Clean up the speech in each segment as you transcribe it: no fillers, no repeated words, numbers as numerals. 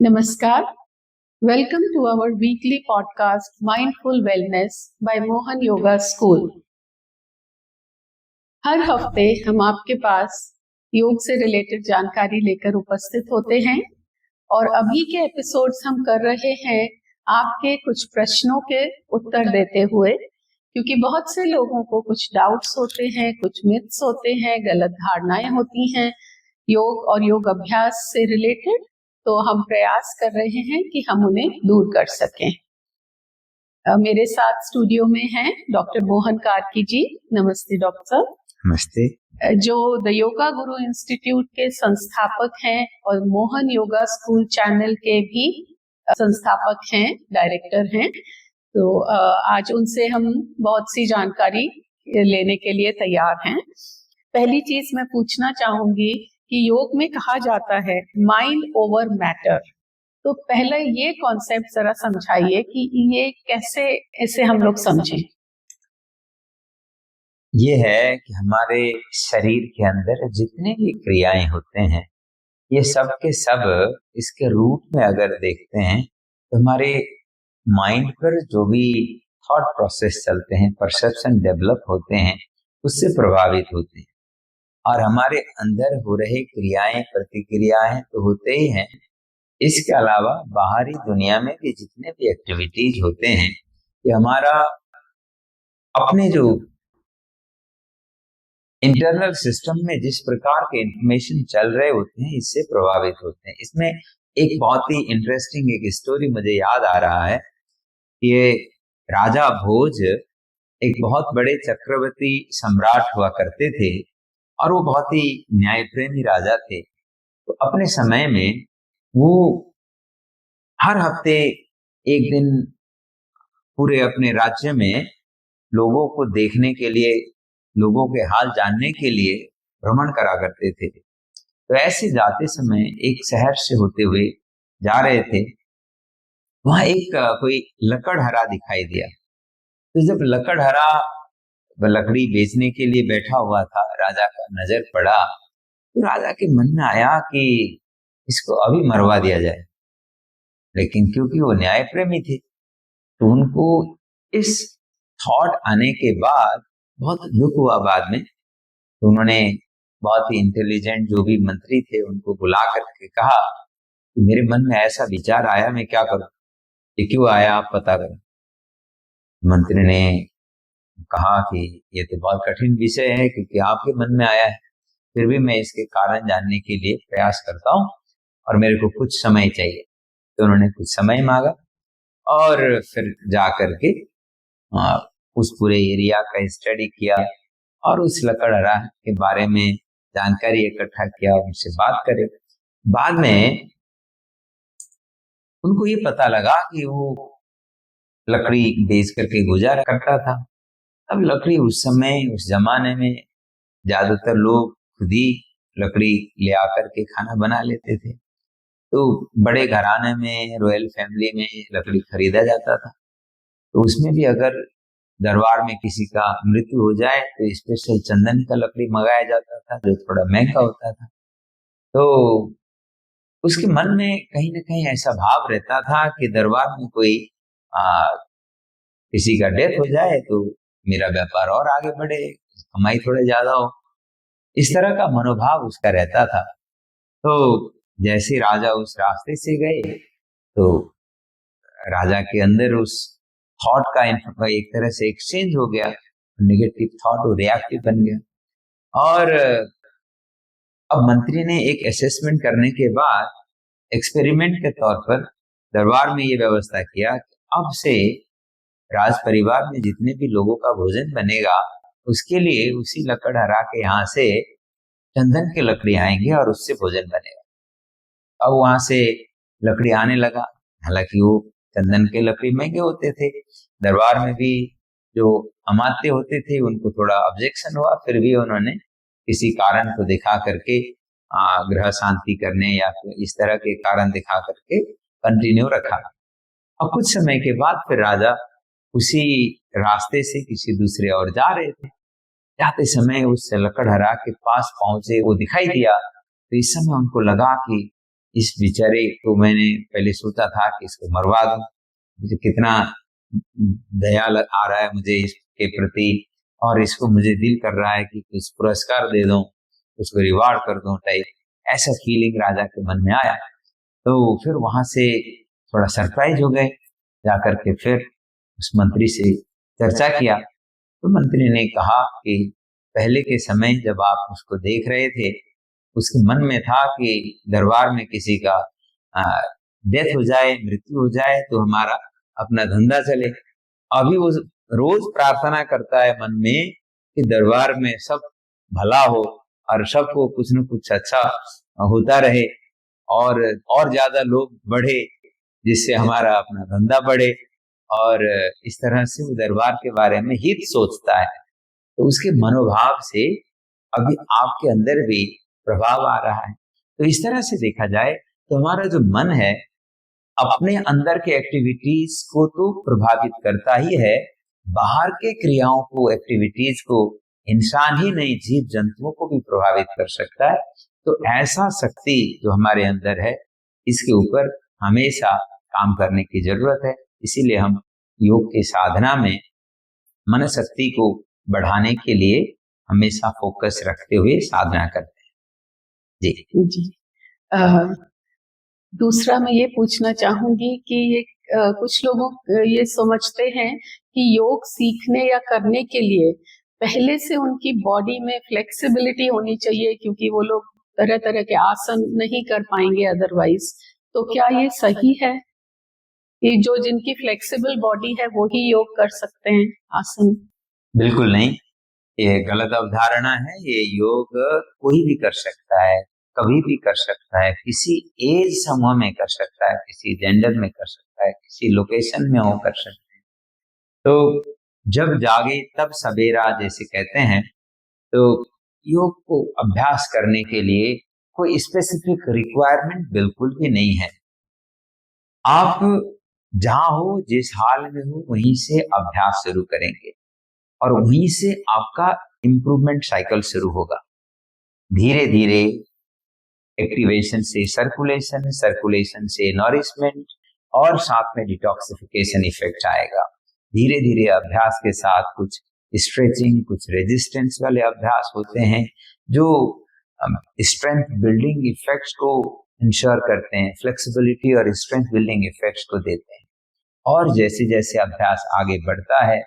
Namaskar. Welcome to our weekly podcast Mindful Wellness by Mohan Yoga School. हर हफ्ते हम आपके पास योग से रिलेटेड जानकारी लेकर उपस्थित होते हैं और अभी के एपिसोड्स हम कर रहे हैं आपके कुछ प्रश्नों के उत्तर देते हुए, क्योंकि बहुत से लोगों को कुछ डाउट्स होते हैं, कुछ मिथ्स होते हैं, गलत धारणाएं होती हैं योग और योग अभ्यास से रिलेटेड। तो हम प्रयास कर रहे हैं कि हम उन्हें दूर कर सकें। मेरे साथ स्टूडियो में हैं डॉक्टर मोहन कार्की जी। नमस्ते डॉक्टर साहब। नमस्ते। जो द योगा गुरु इंस्टीट्यूट के संस्थापक हैं और मोहन योगा स्कूल चैनल के भी संस्थापक हैं, डायरेक्टर हैं। तो आज उनसे हम बहुत सी जानकारी लेने के लिए तैयार हैं। पहली चीज मैं पूछना चाहूंगी कि योग में कहा जाता है माइंड ओवर मैटर, तो पहले ये कॉन्सेप्ट जरा समझाइए कि ये कैसे इसे हम लोग समझें। ये है कि हमारे शरीर के अंदर जितने भी क्रियाएं होते हैं, ये सब के सब इसके रूट में अगर देखते हैं तो हमारे माइंड पर जो भी थॉट प्रोसेस चलते हैं, परसेप्शन डेवलप होते हैं, उससे प्रभावित होते हैं। और हमारे अंदर हो रहे क्रियाएं प्रतिक्रियाएं तो होते ही हैं, इसके अलावा बाहरी दुनिया में भी जितने भी एक्टिविटीज होते हैं, ये हमारा अपने जो इंटरनल सिस्टम में जिस प्रकार के इंफॉर्मेशन चल रहे होते हैं, इससे प्रभावित होते हैं। इसमें एक बहुत ही इंटरेस्टिंग एक स्टोरी मुझे याद आ रहा है। ये राजा भोज एक बहुत बड़े चक्रवर्ती सम्राट हुआ करते थे और वो बहुत ही न्यायप्रेमी राजा थे। तो अपने समय में वो हर हफ्ते एक दिन पूरे अपने राज्य में लोगों को देखने के लिए, लोगों के हाल जानने के लिए भ्रमण करा करते थे। तो ऐसे जाते समय एक शहर से होते हुए जा रहे थे, वहां एक कोई लकड़हरा दिखाई दिया। तो जब लकड़हरा लकड़ी बेचने के लिए बैठा हुआ था, राजा का नजर पड़ा, तो राजा के मन में आया कि इसको अभी मरवा दिया जाए। लेकिन क्योंकि वो न्याय प्रेमी थे, तो उनको इस थॉट आने के बाद बहुत दुख हुआ बाद में। तो उन्होंने बहुत ही इंटेलिजेंट जो भी मंत्री थे उनको बुला करके कहा कि मेरे मन में ऐसा विचार आया, मैं क्या करूं, ये क्यों आया, आप पता करो। मंत्री ने कहा कि ये तो बहुत कठिन विषय है, क्योंकि आपके मन में आया है, फिर भी मैं इसके कारण जानने के लिए प्रयास करता हूं और मेरे को कुछ समय चाहिए। तो उन्होंने कुछ समय मांगा और फिर जा करके उस पूरे एरिया का स्टडी किया और उस लकड़हरा के बारे में जानकारी इकट्ठा किया, उनसे बात करे। बाद में उनको ये पता लगा कि वो लकड़ी बेच करके गुजारा करता था। अब लकड़ी उस समय, उस जमाने में ज्यादातर लोग खुद ही लकड़ी ले आकर के खाना बना लेते थे। तो बड़े घराने में, रॉयल फैमिली में लकड़ी खरीदा जाता था। तो उसमें भी अगर दरबार में किसी का मृत्यु हो जाए तो स्पेशल चंदन का लकड़ी मंगाया जाता था, जो थोड़ा महंगा होता था। तो उसके मन में कहीं ना कहीं ऐसा भाव रहता था कि दरबार में कोई किसी का डेथ हो जाए तो मेरा व्यापार और आगे बढ़े, कमाई थोड़ा ज्यादा हो, इस तरह का मनोभाव उसका रहता था। तो जैसे राजा उस रास्ते से गए, तो राजा के अंदर उस थॉट का एक तरह से एक्सचेंज हो गया, नेगेटिव थॉट वो रिएक्टिव बन गया। और अब मंत्री ने एक असेसमेंट करने के बाद एक्सपेरिमेंट के तौर पर दरबार में ये व्यवस्था किया कि अब से राज परिवार में जितने भी लोगों का भोजन बनेगा, उसके लिए उसी लकड़हरा के यहाँ से चंदन की लकड़ी आएंगे और उससे भोजन बनेगा। अब वहां से लकड़ी आने लगा, हालांकि वो चंदन के लकड़ी महंगे होते थे। दरबार में भी जो अमात्य होते थे उनको थोड़ा ऑब्जेक्शन हुआ, फिर भी उन्होंने किसी कारण को दिखा करके ग्रह शांति करने या इस तरह के कारण दिखा करके कंटिन्यू रखा। और कुछ समय के बाद फिर राजा उसी रास्ते से किसी दूसरे और जा रहे थे। जाते समय उस लकड़हरा के पास पहुंचे, वो दिखाई दिया। तो इस समय उनको लगा कि इस बेचारे को मैंने पहले सोचा था कि इसको मरवा दूं, मुझे कितना दया आ रहा है मुझे इसके प्रति, और इसको मुझे दिल कर रहा है कि कुछ पुरस्कार दे दूं, उसको रिवार्ड कर दूं टाइप, ऐसा फीलिंग राजा के मन में आया। तो फिर वहां से थोड़ा सरप्राइज हो गए, जाकर के फिर उस मंत्री से चर्चा किया। तो मंत्री ने कहा कि पहले के समय जब आप उसको देख रहे थे, उसके मन में था कि दरबार में किसी का डेथ हो जाए, मृत्यु हो जाए तो हमारा अपना धंधा चले। अभी वो रोज प्रार्थना करता है मन में कि दरबार में सब भला हो और सबको कुछ न कुछ अच्छा होता रहे, और ज्यादा लोग बढ़े, जिससे हमारा अपना धंधा बढ़े, और इस तरह से वो दरबार के बारे में हित सोचता है। तो उसके मनोभाव से अभी आपके अंदर भी प्रभाव आ रहा है। तो इस तरह से देखा जाए तो हमारा जो मन है अपने अंदर के एक्टिविटीज को तो प्रभावित करता ही है, बाहर के क्रियाओं को, एक्टिविटीज को इंसान ही नहीं जीव जंतुओं को भी प्रभावित कर सकता है। तो ऐसा शक्ति जो हमारे अंदर है, इसके ऊपर हमेशा काम करने की जरूरत है। इसीलिए हम योग की साधना में मन शक्ति को बढ़ाने के लिए हमेशा फोकस रखते हुए साधना करते हैं। जी जी। दूसरा मैं ये पूछना चाहूंगी कि ये कुछ लोगों ये समझते हैं कि योग सीखने या करने के लिए पहले से उनकी बॉडी में फ्लेक्सिबिलिटी होनी चाहिए, क्योंकि वो लोग तरह तरह के आसन नहीं कर पाएंगे अदरवाइज। तो क्या ये सही है कि जो जिनकी फ्लेक्सिबल बॉडी है वो ही योग कर सकते हैं आसन? बिल्कुल नहीं, ये गलत अवधारणा है। ये योग कोई भी कर सकता है, कभी भी कर सकता है, किसी एज समूह में कर सकता है, किसी जेंडर में कर सकता है, किसी लोकेशन में हो कर सकते हैं। तो जब जागे तब सवेरा जैसे कहते हैं, तो योग को अभ्यास करने के लिए कोई स्पेसिफिक रिक्वायरमेंट बिल्कुल भी नहीं है। आप जहां हो, जिस हाल में हो, वहीं से अभ्यास शुरू करेंगे और वहीं से आपका इम्प्रूवमेंट साइकिल शुरू होगा। धीरे धीरे एक्टिवेशन से सर्कुलेशन, सर्कुलेशन से नॉरिशमेंट, और साथ में डिटॉक्सिफिकेशन इफेक्ट आएगा। धीरे धीरे अभ्यास के साथ कुछ स्ट्रेचिंग, कुछ रेजिस्टेंस वाले अभ्यास होते हैं जो स्ट्रेंथ बिल्डिंग इफेक्ट्स को इंश्योर करते हैं, फ्लेक्सिबिलिटी और स्ट्रेंथ बिल्डिंग इफेक्ट्स को देते हैं। और जैसे जैसे अभ्यास आगे बढ़ता है,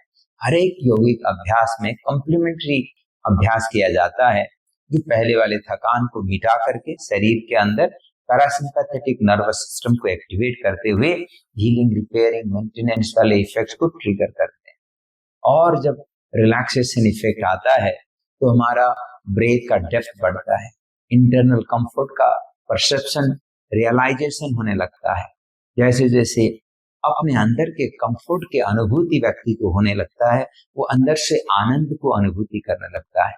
हर एक यौगिक अभ्यास में कॉम्प्लीमेंट्री अभ्यास किया जाता है, जो पहले वाले थकान को मिटा करके शरीर के अंदर पैरासिम्पैथेटिक नर्वस सिस्टम को एक्टिवेट करते हुए हीलिंग, रिपेयरिंग, मेंटेनेंस वाले इफेक्ट्स को ट्रिगर करते हैं। और जब रिलैक्सेशन इफेक्ट आता है तो हमारा ब्रेथ का डेप्थ बढ़ता है, इंटरनल कंफर्ट का परसेप्शन, रियलाइजेशन होने लगता है। जैसे जैसे अपने अंदर के कंफर्ट की अनुभूति व्यक्ति को होने लगता है, वो अंदर से आनंद को अनुभूति करने लगता है।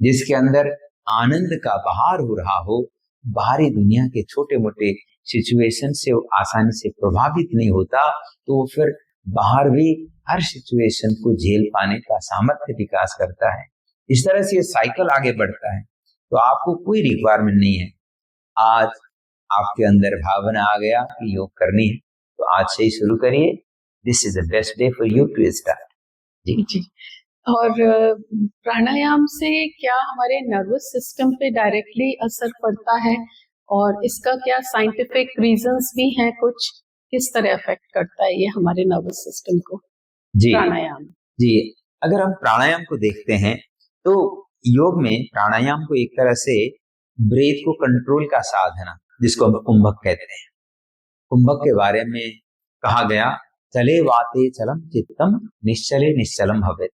जिसके अंदर आनंद का बहार हो रहा हो, बाहरी दुनिया के छोटे मोटे सिचुएशन से वो आसानी से प्रभावित नहीं होता, तो वो फिर बाहर भी हर सिचुएशन को झेल पाने का सामर्थ्य विकास करता है। इस तरह से ये साइकिल आगे बढ़ता है। तो आपको कोई रिक्वायरमेंट नहीं है। आज आपके अंदर भावना आ गया कि योग करनी है, तो आज से ही शुरू करिए। This is the best day for you to start. जी जी। और प्राणायाम से क्या हमारे नर्वस सिस्टम पे डायरेक्टली असर पड़ता है, और इसका क्या साइंटिफिक रीजंस भी हैं कुछ? किस तरह अफेक्ट करता है ये हमारे नर्वस सिस्टम को जी प्राणायाम? जी, अगर हम प्राणायाम को देखते हैं तो योग में प्राणायाम को एक तरह से ब्रेथ को कंट्रोल का साधना, जिसको हम कुंभक कहते हैं, कुंभक के बारे में कहा गया, चले वाते चलम चित्तम निश्चले निश्चलम भवेत्।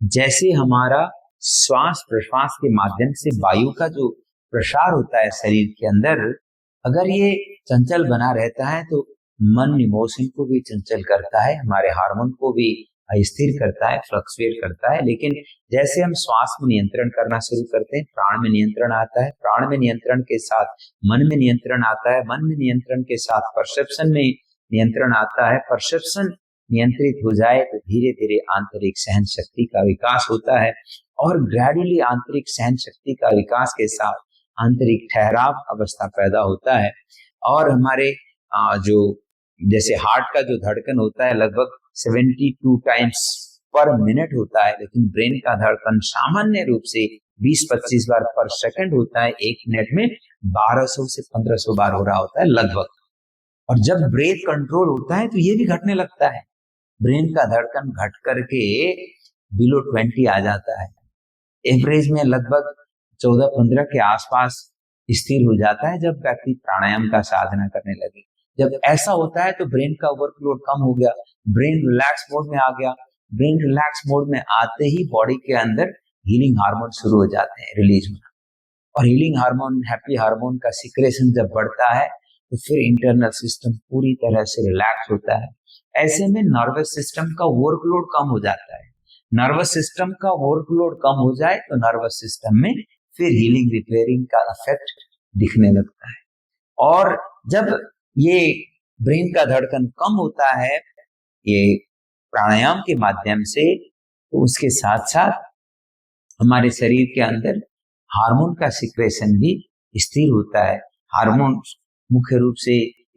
जैसे हमारा श्वास प्रश्वास के माध्यम से वायु का जो प्रसार होता है शरीर के अंदर, अगर ये चंचल बना रहता है तो मन इमोशन को भी चंचल करता है, हमारे हार्मोन को भी स्थिर करता है, फ्लक्चुएट करता है। लेकिन जैसे हम श्वास में नियंत्रण करना शुरू करते हैं, प्राण में नियंत्रण आता है, प्राण में नियंत्रण के साथ मन में नियंत्रण आता है, मन में नियंत्रण के साथ परसेप्शन में नियंत्रण आता है, परसेप्शन नियंत्रित हो जाए तो धीरे धीरे आंतरिक सहन शक्ति का विकास होता है, और ग्रेजुअली आंतरिक सहन शक्ति का विकास के साथ आंतरिक ठहराव अवस्था पैदा होता है। और हमारे जो जैसे हार्ट का जो धड़कन होता है लगभग 72 टाइम्स पर मिनट होता है, लेकिन ब्रेन का धड़कन सामान्य रूप से 20-25 बार पर सेकंड होता है। एक मिनट में 1200 से 1500 बार हो रहा होता है लगभग। और जब ब्रेथ कंट्रोल होता है तो ये भी घटने लगता है, ब्रेन का धड़कन घट करके बिलो 20 आ जाता है, एवरेज में लगभग 14-15 के आसपास स्थिर हो जाता है जब व्यक्ति प्राणायाम का साधना करने लगे। जब ऐसा होता है तो ब्रेन का वर्कलोड कम हो गया, ब्रेन रिलैक्स मोड में आ गया। ब्रेन रिलैक्स मोड में आते ही बॉडी के अंदर हीलिंग हार्मोन शुरू हो जाते हैं रिलीज होना, और हीलिंग हार्मोन, हैप्पी हार्मोन का सिक्रेशन जब बढ़ता है तो फिर इंटरनल सिस्टम पूरी तरह से रिलैक्स होता है। ऐसे में नर्वस सिस्टम का वर्कलोड कम हो जाता है। नर्वस सिस्टम का वर्कलोड कम हो जाए तो नर्वस सिस्टम में फिर हीलिंग रिपेयरिंग का इफेक्ट दिखने लगता है। और जब ये ब्रेन का धड़कन कम होता है ये प्राणायाम के माध्यम से, तो उसके साथ साथ हमारे शरीर के अंदर हार्मोन का सिक्रेशन भी स्थिर होता है। हार्मोन मुख्य रूप से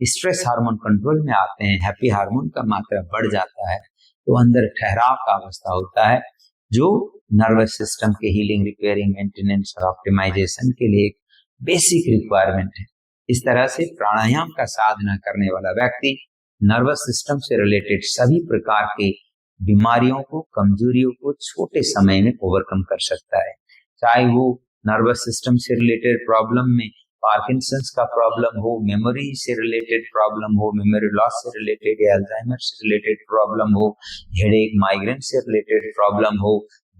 स्ट्रेस हार्मोन कंट्रोल में आते हैं, हैप्पी हार्मोन का मात्रा बढ़ जाता है, तो अंदर ठहराव का अवस्था होता है जो नर्वस सिस्टम के हीलिंग, रिपेयरिंग, मेंटेनेंस और ऑप्टिमाइजेशन के लिए एक बेसिक रिक्वायरमेंट है। इस तरह से प्राणायाम का साधना करने वाला व्यक्ति नर्वस सिस्टम से रिलेटेड सभी प्रकार के बीमारियों को, कमजोरियों को छोटे समय में ओवरकम कर सकता है। चाहे वो नर्वस सिस्टम से रिलेटेड प्रॉब्लम में पार्किंसंस का प्रॉब्लम हो, मेमोरी से रिलेटेड प्रॉब्लम हो, मेमोरी लॉस से रिलेटेड या अल्जाइमर से रिलेटेड प्रॉब्लम हो, हेडेक, माइग्रेन से रिलेटेड प्रॉब्लम हो,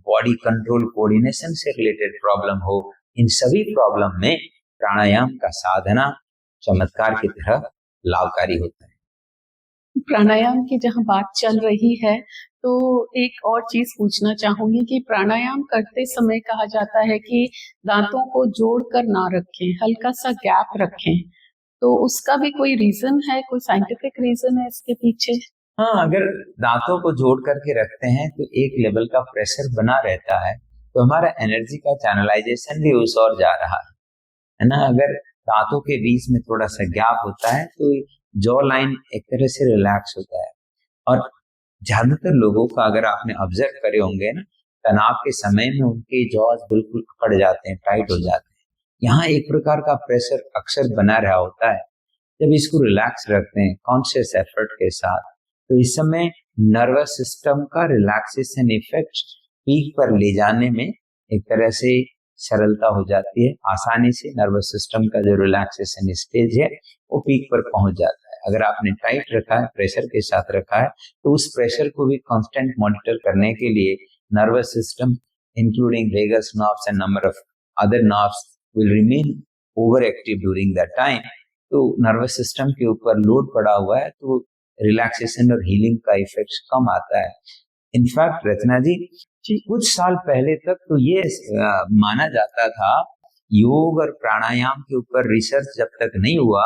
बॉडी कंट्रोल कोऑर्डिनेशन से रिलेटेड प्रॉब्लम हो, इन सभी प्रॉब्लम में प्राणायाम का साधना चमत्कार की तरह लाभकारी होता है। प्राणायाम की जहाँ बात चल रही है तो एक और चीज पूछना चाहूंगी कि प्राणायाम करते समय कहा जाता है कि दांतों को जोड़कर ना रखें, हल्का सा गैप रखें, तो उसका भी कोई रीजन है, कोई साइंटिफिक रीजन है इसके पीछे? हाँ, अगर दांतों को जोड़ करके रखते हैं तो एक लेवल का प्रेशर बना रहता है, तो हमारा एनर्जी का चैनलाइजेशन भी उस ओर जा रहा है ना। अगर दांतों के बीच में थोड़ा सा गैप होता है तो जॉ लाइन एक तरह से रिलैक्स होता है। और ज्यादातर लोगों का अगर आपने ऑब्जर्व करे होंगे ना, तनाव के समय में उनके जॉज बिल्कुल अकड़ जाते हैं, टाइट हो जाते हैं। यहाँ एक प्रकार का प्रेशर अक्सर बना रहा होता है। जब इसको रिलैक्स रखते हैं कॉन्शियस एफर्ट के साथ, तो इस समय नर्वस सिस्टम का रिलैक्सेशन इफेक्ट पीक पर ले जाने में एक तरह से सरलता हो जाती है। आसानी से नर्वस सिस्टम का जो रिलैक्सेशन स्टेज है वो पीक पर पहुंच जाता है। अगर आपने टाइट रखा है, प्रेशर के साथ रखा है, तो उस प्रेशर को भी कांस्टेंट मॉनिटर करने के लिए nervous system including vagus nerves and number of other nerves will remain over active during that time. तो नर्वस सिस्टम के ऊपर लोड पड़ा हुआ है तो रिलैक्सेशन और हीलिंग का इफेक्ट कम आता है। इनफैक्ट रचना जी, कुछ साल पहले तक तो ये माना जाता था, योग और प्राणायाम के ऊपर रिसर्च जब तक नहीं हुआ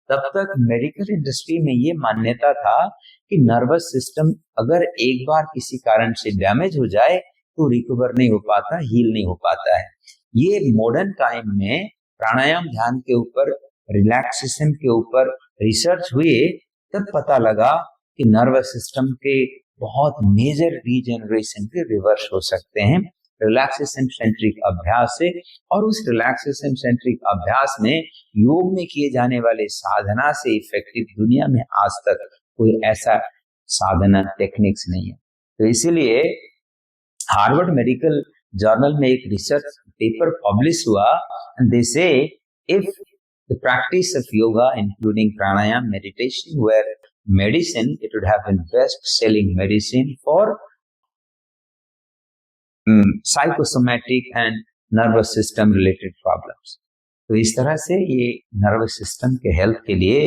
तब तक मेडिकल इंडस्ट्री में ये मान्यता था कि नर्वस सिस्टम अगर एक बार किसी कारण से डैमेज हो जाए तो रिकवर नहीं हो पाता, हील नहीं हो पाता है। ये मॉडर्न टाइम में प्राणायाम ध्यान के ऊपर, रिलैक्सेशन के ऊपर रिसर्च हुए तब पता लगा कि नर्वस सिस्टम के बहुत मेजर रीजनरेशन के रिवर्स हो सकते हैं रिलैक्सेशन सेंट्रिक अभ्यास से। और उस रिलैक्सेशन सेंट्रिक अभ्यास में योग में किए जाने वाले साधना से इफेक्टिव दुनिया में आज तक कोई ऐसा साधना टेक्निक्स नहीं है। तो इसीलिए हार्वर्ड मेडिकल जर्नल में एक रिसर्च पेपर पब्लिश हुआ एंड दे से if the practice of yoga including pranayam meditation were medicine, it would have been best selling medicine for psychosomatic and nervous system related problems। तो इस तरह से ये nervous system के health के लिए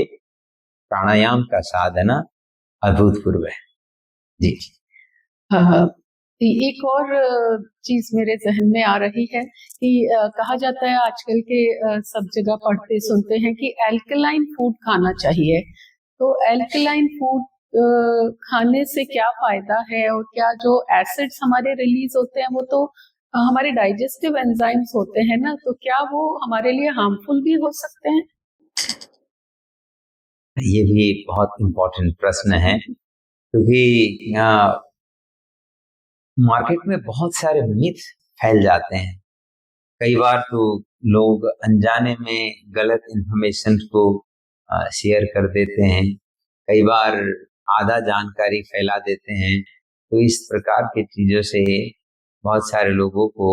प्राणायाम का साधना अभूतपूर्व है। जी हाँ, एक और चीज मेरे जहन में आ रही है कि कहा जाता है आजकल के सब जगह पढ़ते सुनते हैं कि एल्कलाइन फूड खाना चाहिए। तो एल्कलाइन फूड खाने से क्या फायदा है, और क्या जो एसिड्स हमारे रिलीज होते हैं वो तो हमारे डाइजेस्टिव एंजाइम्स होते हैं ना, तो क्या वो हमारे लिए हार्मफुल भी हो सकते हैं? ये भी बहुत इम्पोर्टेंट प्रश्न है, क्योंकि मार्केट में बहुत सारे मिथ फैल जाते हैं। कई बार तो लोग अनजाने में गलत इंफॉर्मेशन को शेयर कर देते हैं, कई बार आधा जानकारी फैला देते हैं। तो इस प्रकार की चीजों से बहुत सारे लोगों को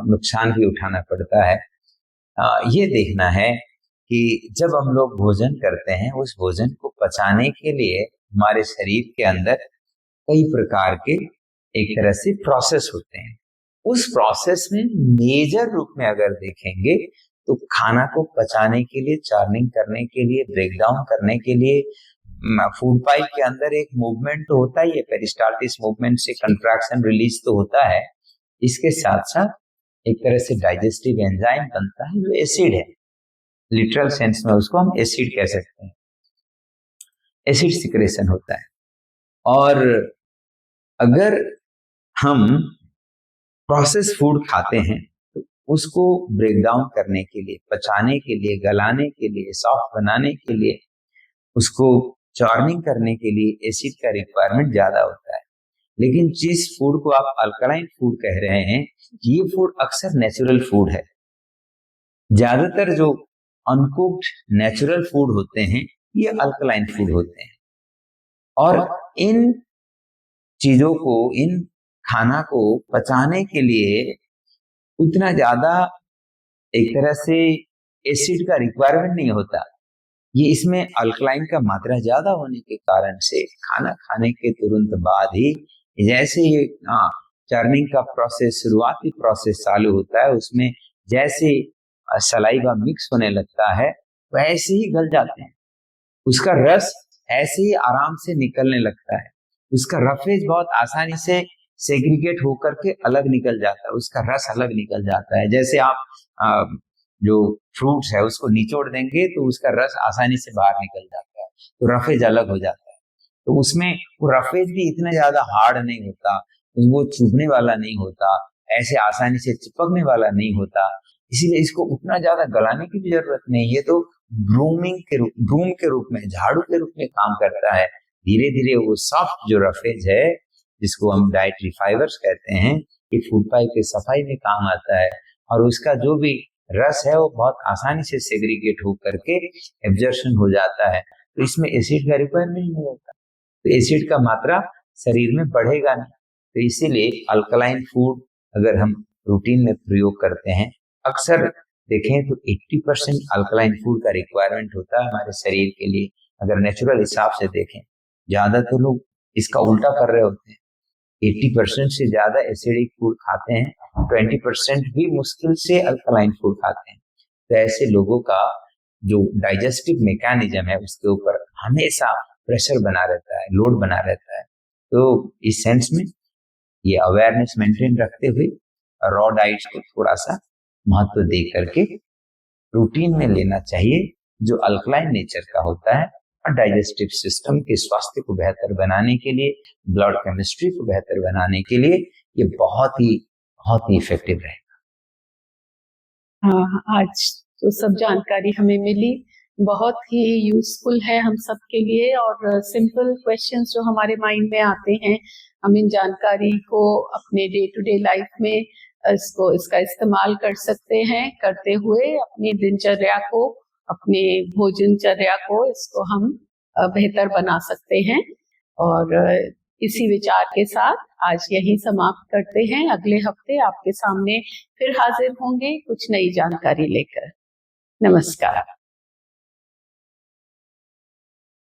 नुकसान भी उठाना पड़ता है। ये देखना है कि जब हम लोग भोजन करते हैं, उस भोजन को पचाने के लिए हमारे शरीर के अंदर कई प्रकार के एक तरह से प्रोसेस होते हैं। उस प्रोसेस में मेजर रूप में अगर देखेंगे तो खाना को पचाने के लिए, चार्निंग करने के लिए, ब्रेक डाउन करने के लिए फूड पाइप के अंदर एक मूवमेंट तो होता ही है। पेरिस्टाल्टिस मूवमेंट से कंट्रैक्शन रिलीज तो होता है। इसके साथ साथ एक तरह से डाइजेस्टिव एंजाइम बनता है जो एसिड है। लिटरल सेंस में उसको हम एसिड कह सकते हैं। एसिड सिक्रेशन होता है। और अगर हम प्रोसेस फूड खाते हैं तो उसको ब्रेक डाउन करने के लिए, पचाने के लिए, गलाने के लिए, सॉफ्ट बनाने के लिए, उसको चार्निंग करने के लिए एसिड का रिक्वायरमेंट ज्यादा होता है। लेकिन जिस फूड को आप अल्कलाइन फूड कह रहे हैं, ये फूड अक्सर नेचुरल फूड है। ज्यादातर जो अनकुक्ड नेचुरल फूड होते हैं ये अल्कलाइन फूड होते हैं। और इन चीजों को, इन खाना को पचाने के लिए उतना ज्यादा एक तरह से एसिड का रिक्वायरमेंट नहीं होता। ये इसमें अल्कलाइन का मात्रा ज्यादा होने के कारण से खाना खाने के तुरंत बाद ही जैसे ये चर्निंग का प्रोसेस, शुरुआती प्रोसेस चालू होता है, उसमें जैसे सलाइवा मिक्स होने लगता है वैसे ही गल जाते हैं। उसका रस ऐसे ही आराम से निकलने लगता है। उसका रफेज बहुत आसानी से सेग्रीगेट होकर के अलग निकल जाता है, उसका रस अलग निकल जाता है। जैसे आप जो फ्रूट्स है उसको निचोड़ देंगे तो उसका रस आसानी से बाहर निकल जाता है, तो रफेज अलग हो जाता है। तो उसमें वो रफेज भी इतना ज्यादा हार्ड नहीं होता, वो चुभने वाला नहीं होता, ऐसे आसानी से चिपकने वाला नहीं होता। इसीलिए इसको उतना ज्यादा गलाने की भी जरूरत नहीं है। तो ब्रूम के रूप में, झाड़ू के रूप में काम करता है। धीरे धीरे वो सॉफ्ट जो रफेज है, जिसको हम डाइटरी फाइबर्स कहते हैं, ये फूड पाइप की सफाई में काम आता है। और उसका जो भी रस है वो बहुत आसानी से सेग्रीगेट होकर के एब्जॉर्प्शन हो जाता है। तो इसमें एसिड का रिक्वायरमेंट नहीं होता, तो एसिड का मात्रा शरीर में बढ़ेगा नहीं। तो इसीलिए अल्कलाइन फूड अगर हम रूटीन में प्रयोग करते हैं, अक्सर देखें तो 80% अल्कलाइन फूड का रिक्वायरमेंट होता है हमारे शरीर के लिए। अगर नेचुरल हिसाब से देखें, ज्यादातर लोग इसका उल्टा कर रहे होते हैं। 80% से ज्यादा एसिडिक फूड खाते हैं, 20% भी मुश्किल से अल्कलाइन फूड खाते हैं। तो ऐसे लोगों का जो डाइजेस्टिव मैकेनिज्म है उसके ऊपर हमेशा प्रेशर बना रहता है, लोड बना रहता है। तो इस सेंस में ये अवेयरनेस मेंटेन रखते हुए रॉ डाइट्स को थोड़ा सा महत्व दे करके रूटीन में लेना चाहिए, जो अल्कलाइन नेचर का होता है। और डाइजेस्टिव सिस्टम के स्वास्थ्य को बेहतर बनाने के लिए, ब्लड केमिस्ट्री को बेहतर बनाने के लिए ये बहुत ही इफेक्टिव रहेगा। हाँ, आज तो सब जानकारी हमें मिली, बहुत ही यूजफुल है हम सब के लिए। और सिंपल क्वेश्चंस जो हमारे माइंड में आते हैं, हम इन जानकारी को अपने डे टू डे लाइफ में इसका इस्तेमाल कर सकते हैं। करते हुए अपनी दिनचर्या को, अपने भोजनचर्या को, इसको हम बेहतर बना सकते हैं। और इसी विचार के साथ आज यही समाप्त करते हैं। अगले हफ्ते आपके सामने फिर हाजिर होंगे कुछ नई जानकारी लेकर। नमस्कार।